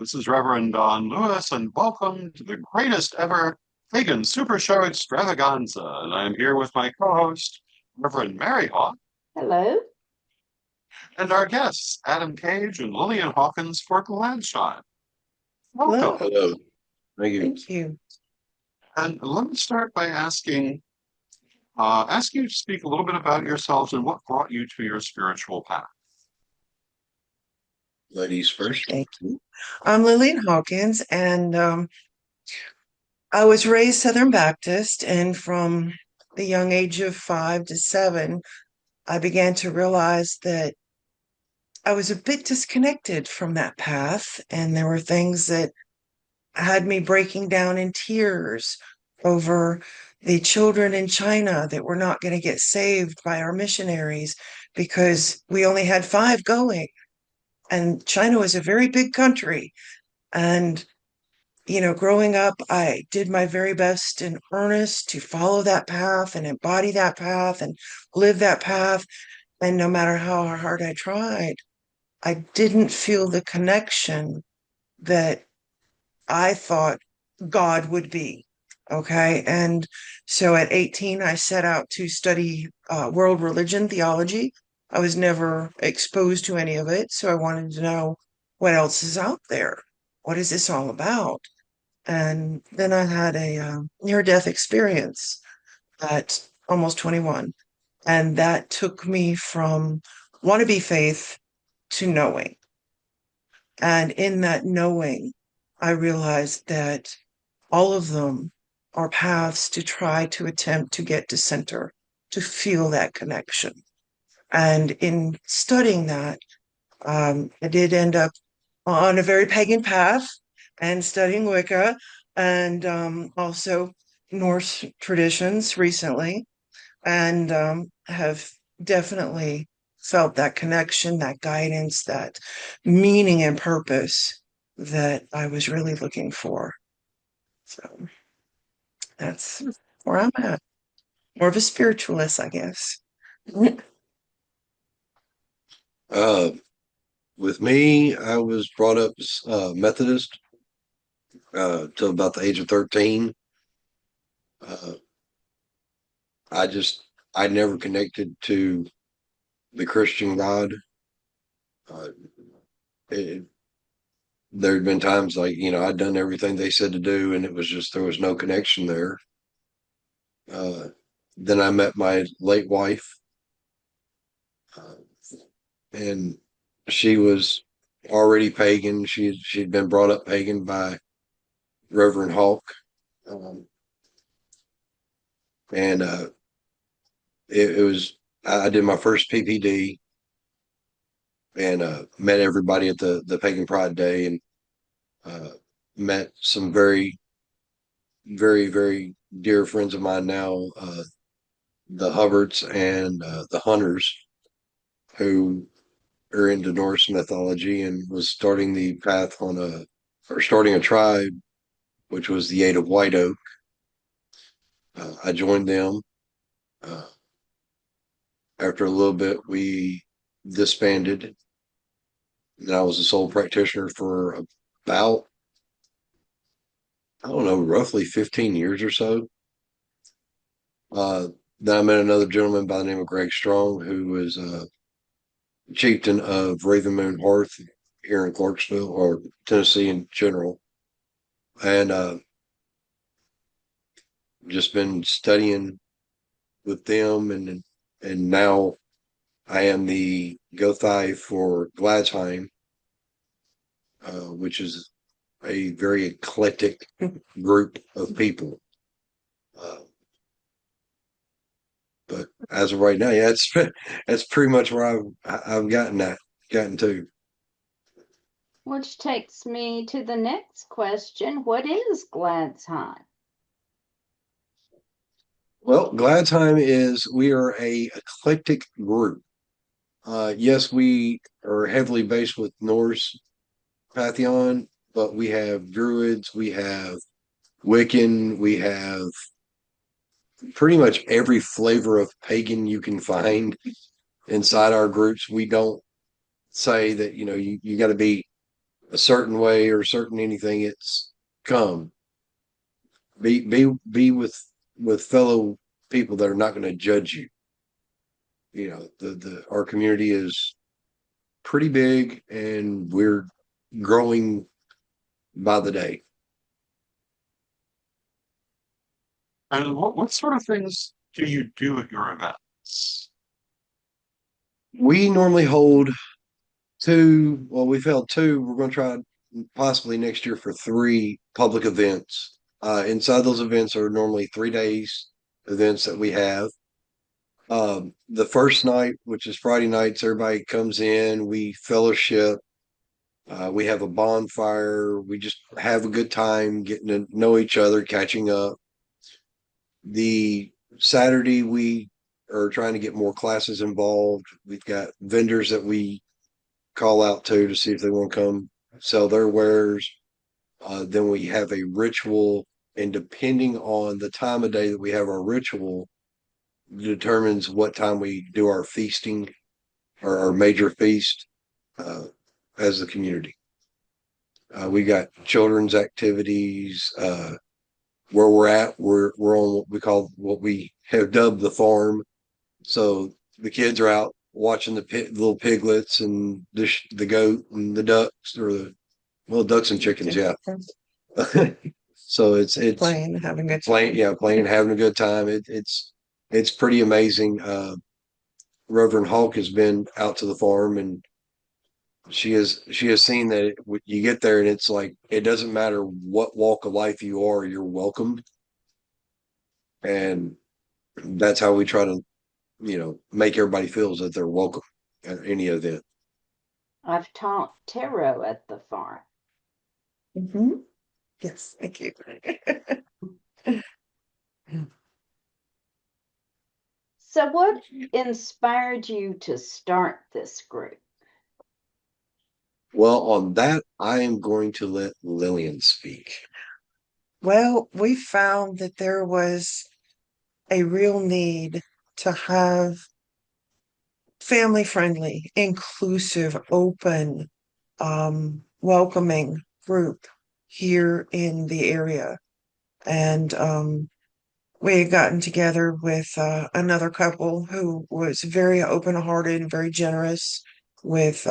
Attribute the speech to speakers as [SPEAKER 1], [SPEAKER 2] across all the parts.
[SPEAKER 1] This is Reverend Don Lewis, and welcome to the greatest ever Pagan Super Show Extravaganza. And I'm here with my co-host, Reverend Mary Hawk,
[SPEAKER 2] Hello.
[SPEAKER 1] and our guests, Adam Cage and Lillian Hawkins for Gladsheim.
[SPEAKER 2] Hello.
[SPEAKER 1] Welcome.
[SPEAKER 3] Hello. Thank you.
[SPEAKER 2] Thank you.
[SPEAKER 1] And let me start by ask you to speak a little bit about yourselves and what brought you to your spiritual path.
[SPEAKER 3] Ladies first.
[SPEAKER 2] Thank you. I'm Lillian Hawkins, and I was raised Southern Baptist, and from the young age of 5 to 7, I began to realize that I was a bit disconnected from that path, and there were things that had me breaking down in tears over the children in China that were not going to get saved by our missionaries because we only had 5 going. And China was a very big country. And, growing up, I did my very best in earnest to follow that path and embody that path and live that path. And no matter how hard I tried, I didn't feel the connection that I thought God would be. Okay. And so at 18, I set out to study world religion theology. I was never exposed to any of it. So I wanted to know what else is out there. What is this all about? And then I had a near death experience at almost 21. And that took me from wannabe faith to knowing. And in that knowing, I realized that all of them are paths to try to attempt to get to center, to feel that connection. And in studying that, I did end up on a very pagan path and studying Wicca and also Norse traditions recently, and have definitely felt that connection, that guidance, that meaning and purpose that I was really looking for. So that's where I'm at. More of a spiritualist, I guess.
[SPEAKER 3] Uh, with me, I was brought up Methodist till about the age of 13. Uh, I never connected to the Christian God. Uh, it, there had been times like, I'd done everything they said to do, and it was just, there was no connection there. Uh, then I met my late wife, uh, and she was already pagan. She'd been brought up pagan by Reverend Hawk, um, and it was I did my first PPD and met everybody at the Pagan Pride Day, and met some very very very dear friends of mine now, the Hubbards and the Hunters, who are into Norse mythology, and was starting the path starting a tribe, which was the Eight of White Oak. I joined them. Uh, After a little bit, we disbanded, and I was a sole practitioner for about, I don't know, roughly 15 years or so. Uh, then I met another gentleman by the name of Greg Strong, who was chieftain of Raven Moon Hearth here in Clarksville, or Tennessee in general, and just been studying with them, and now I am the Gothai for Gladsheim, which is a very eclectic group of people. Uh, but as of right now, yeah, that's pretty much where I've gotten to.
[SPEAKER 4] Which takes me to the next question. What is Gladsheim?
[SPEAKER 3] Well, we are a eclectic group. Yes, we are heavily based with Norse pantheon, but we have Druids, we have Wiccan, we have pretty much every flavor of pagan you can find inside our groups. We don't say that, you got to be a certain way or certain anything. It's come be with fellow people that are not going to judge you. You know, the our community is pretty big and we're growing by the day.
[SPEAKER 1] And what sort of things do you do at your events?
[SPEAKER 3] We normally hold two, well, we've held two. We're going to try possibly next year for three public events. Inside those events are normally 3 days events that we have. The first night, which is Friday nights, everybody comes in, we fellowship, we have a bonfire, we just have a good time getting to know each other, catching up. The Saturday, we are trying to get more classes involved. We've got vendors that we call out to see if they want to come sell their wares. Then we have a ritual, and depending on the time of day that we have our ritual, determines what time we do our feasting or our major feast uh, as the community. We got children's activities. Where we're at, we're on what we have dubbed the farm. So the kids are out watching the little piglets and the goat and the ducks or the well ducks and chickens, yeah. So it's
[SPEAKER 2] Playing, having a good
[SPEAKER 3] playing,
[SPEAKER 2] time.
[SPEAKER 3] yeah, playing, having a good time. It's pretty amazing. Reverend Hawk has been out to the farm and she has seen that you get there and it's like it doesn't matter what walk of life you are, you're welcomed, and that's how we try to make everybody feel that they're welcome at any event.
[SPEAKER 4] I've taught tarot at the farm.
[SPEAKER 2] Mhm. Yes, thank you.
[SPEAKER 4] So, what inspired you to start this group?
[SPEAKER 3] Well, on that, I am going to let Lillian speak.
[SPEAKER 2] Well, we found that there was a real need to have family friendly, inclusive, open, welcoming group here in the area. And we had gotten together with another couple who was very open-hearted and very generous with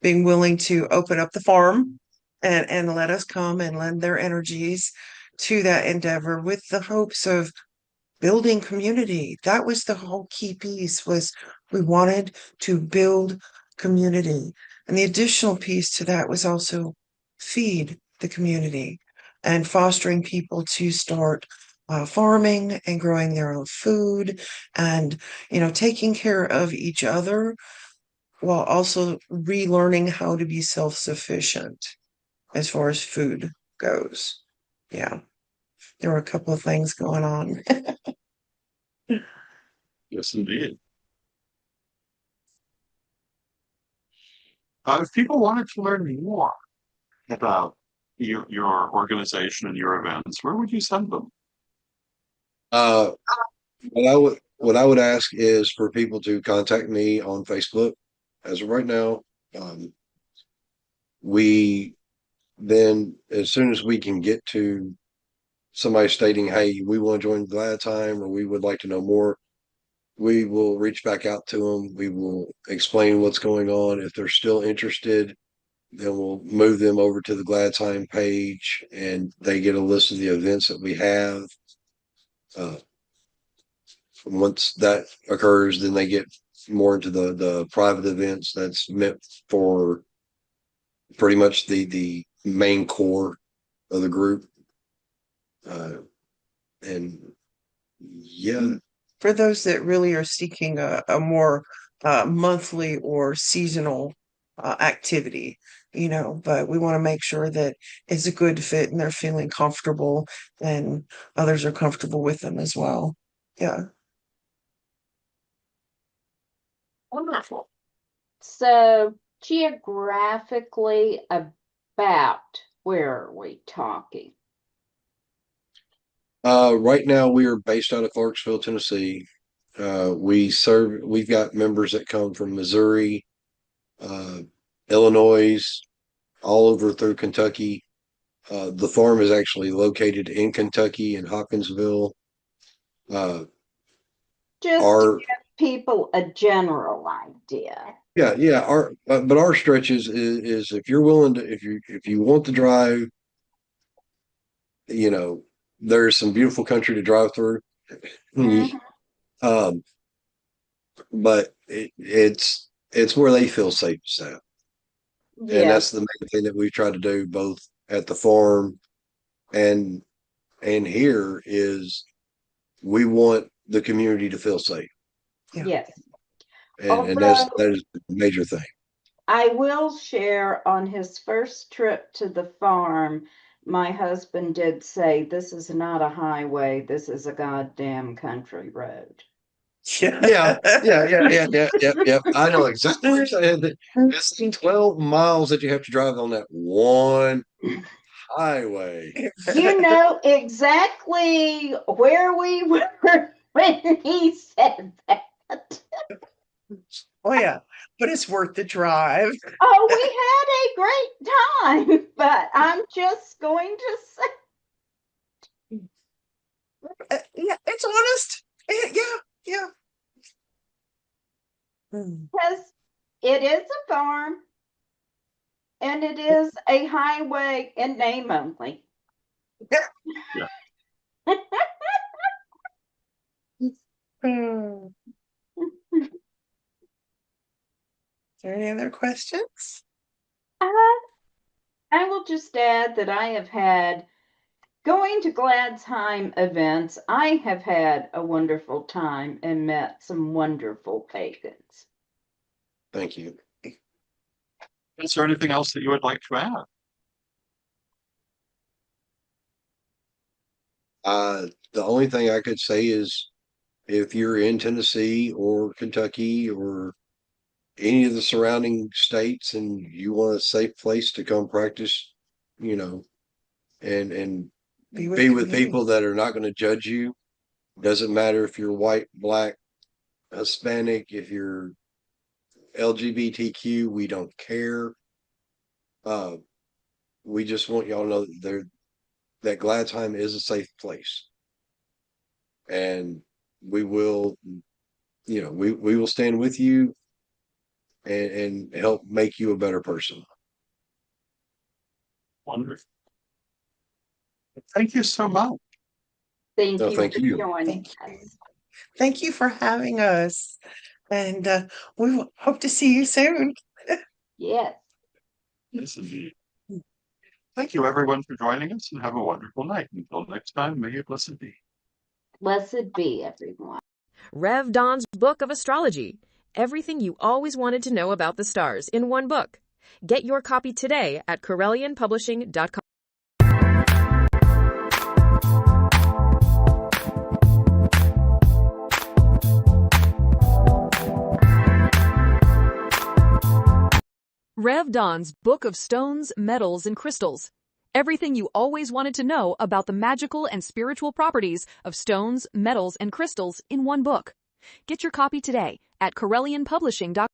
[SPEAKER 2] being willing to open up the farm and let us come and lend their energies to that endeavor with the hopes of building community. That was the whole key piece was we wanted to build community. And the additional piece to that was also feed the community and fostering people to start farming and growing their own food and, taking care of each other while also relearning how to be self-sufficient as far as food goes. Yeah, there were a couple of things going on.
[SPEAKER 1] Yes, indeed. If people wanted to learn more about your organization and your events, where would you send them?
[SPEAKER 3] Uh, what I would ask is for people to contact me on Facebook. As of right now, um, we then as soon as we can get to somebody stating, "Hey, we want to join Gladsheim," or we would like to know more, we will reach back out to them. We will explain what's going on. If they're still interested, then we'll move them over to the Gladsheim page and they get a list of the events that we have. Uh, Once that occurs, then they get more into the private events that's meant for pretty much the main core of the group. And yeah,
[SPEAKER 2] For those that really are seeking a more monthly or seasonal activity, but we want to make sure that it's a good fit and they're feeling comfortable and others are comfortable with them as well. Yeah.
[SPEAKER 1] Wonderful.
[SPEAKER 4] So, geographically, about where are we talking?
[SPEAKER 3] right now we are based out of Clarksville, Tennessee. We've got members that come from Missouri, uh, Illinois, all over through Kentucky. The farm is actually located in Kentucky in Hawkinsville. Uh,
[SPEAKER 4] Just to
[SPEAKER 3] our
[SPEAKER 4] give people a general idea.
[SPEAKER 3] yeah, our but our stretches is if you're willing to if you want to drive, you know, there's some beautiful country to drive through.
[SPEAKER 4] Mhm.
[SPEAKER 3] Um, but it's where they feel safest at. And
[SPEAKER 4] Yes,
[SPEAKER 3] that's the main thing that we try to do both at the farm and here is we want the community to feel safe.
[SPEAKER 2] Yeah.
[SPEAKER 4] yes.
[SPEAKER 3] And
[SPEAKER 4] Although
[SPEAKER 3] that is a major thing.
[SPEAKER 4] I will share on his first trip to the farm, my husband did say, "This is not a highway, this is a goddamn country road."
[SPEAKER 3] Yeah. I know exactly what you're saying. It's 12 miles that you have to drive on that one highway.
[SPEAKER 4] You know exactly where we were when he said that.
[SPEAKER 2] Oh yeah, but it's worth the drive.
[SPEAKER 4] Oh, we had a great time, but I'm just going to say,
[SPEAKER 2] Yeah, it's honest. Yeah. Mm.
[SPEAKER 4] because it is a farm and it is a highway in name only.
[SPEAKER 1] Yeah.
[SPEAKER 2] Mm. Is there any other questions?
[SPEAKER 4] Uh, I will just add that I have had going to Gladsheim events. I have had a wonderful time and met some wonderful pagans.
[SPEAKER 3] Thank you.
[SPEAKER 1] Is there anything else that you would like to add?
[SPEAKER 3] The only thing I could say is if you're in Tennessee or Kentucky or any of the surrounding states and you want a safe place to come practice, you know, and
[SPEAKER 2] Be with
[SPEAKER 3] be with
[SPEAKER 2] community.
[SPEAKER 3] people that are not going to judge you. Doesn't matter if you're white, black, Hispanic, if you're LGBTQ, we don't care. Uh, we just want y'all to know that Gladsheim is a safe place. And we will, we will stand with you and help make you a better person.
[SPEAKER 1] Wonderful. Thank you so much.
[SPEAKER 4] Thank
[SPEAKER 3] No,
[SPEAKER 4] you
[SPEAKER 3] thank
[SPEAKER 4] for
[SPEAKER 3] you.
[SPEAKER 4] joining
[SPEAKER 2] Thank you.
[SPEAKER 4] us.
[SPEAKER 2] Thank you for having us. And we hope to see you soon.
[SPEAKER 4] Yes.
[SPEAKER 1] Yes, indeed. Thank you, everyone, for joining us, and have a wonderful night. Until next time, may it blessed be.
[SPEAKER 4] Blessed be everyone.
[SPEAKER 5] Rev Don's Book of Astrology. Everything you always wanted to know about the stars in one book. Get your copy today at CorellianPublishing.com. Rev Don's Book of Stones, Metals, and Crystals. Everything you always wanted to know about the magical and spiritual properties of stones, metals, and crystals in one book. Get your copy today at CorellianPublishing.com.